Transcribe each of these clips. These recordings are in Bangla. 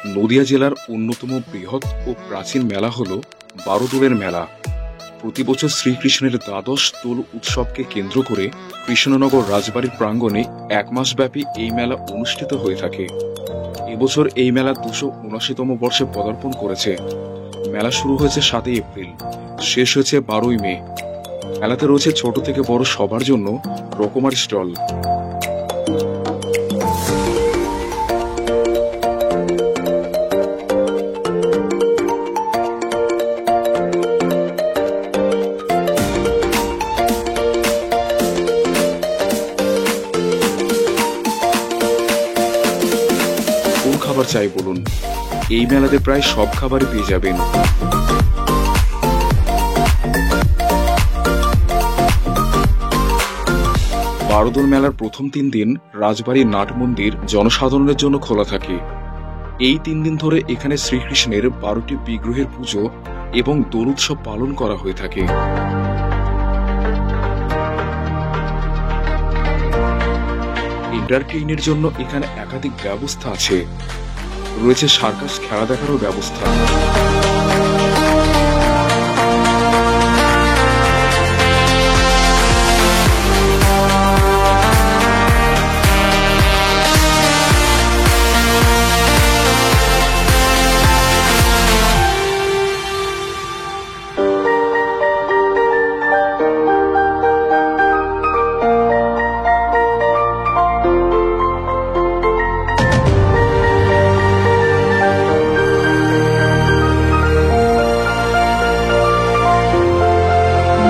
নদিয়া জেলার অন্যতম বৃহৎ ও প্রাচীন মেলা হল বারোদোলের মেলা। প্রতি বছর শ্রীকৃষ্ণের দ্বাদশ দোল উৎসবকে কেন্দ্র করে কৃষ্ণনগর রাজবাড়ির প্রাঙ্গণে এক মাস ব্যাপী এই মেলা অনুষ্ঠিত হয়ে থাকে। এবছর এই মেলা 279তম বর্ষে পদার্পণ করেছে। মেলা শুরু হয়েছে 7 এপ্রিল, শেষ হয়েছে 12 মে। মেলাতে রয়েছে ছোট থেকে বড় সবার জন্য রকমারি স্টল। কোন খাবার চাই বলুন, এই মেলাতে প্রায় সব খাবারই পেয়ে যাবেন। বারোদোল মেলার প্রথম 3 দিন রাজবাড়ির নাট মন্দির জনসাধারণের জন্য খোলা থাকে। এই 3 দিন ধরে এখানে শ্রীকৃষ্ণের 12টি বিগ্রহের পুজো এবং দোল উৎসব পালন করা হয়ে থাকে। এন্টারটেইনের জন্য এখানে একাধিক ব্যবস্থা আছে। রয়েছে সার্কাস খেলা দেখারও ব্যবস্থা।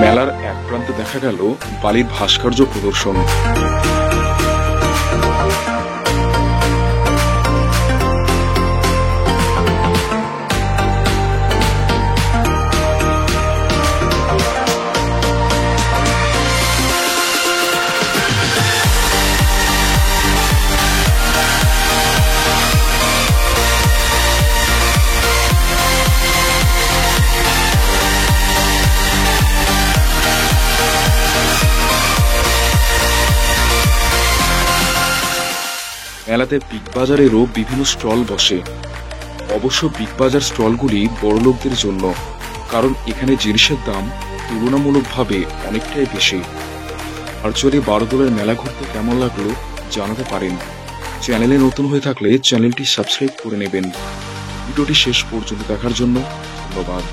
মেলার এক প্রান্তে দেখা গেল বালির ভাস্কর্য প্রদর্শন। মেলাতে বিগ বাজারেরও বিভিন্ন স্টল বসে। অবশ্য বিগ বাজার স্টলগুলি বড়লোকদের জন্য, কারণ এখানে জিনিসের দাম তুলনামূলকভাবে অনেকটাই বেশি। ভার্চুয়ালি বারোদোলের মেলা ঘুরতে কেমন লাগলো জানাতে পারেন। চ্যানেলে নতুন হয়ে থাকলে চ্যানেলটি সাবস্ক্রাইব করে নেবেন। ভিডিওটি শেষ পর্যন্ত দেখার জন্য ধন্যবাদ।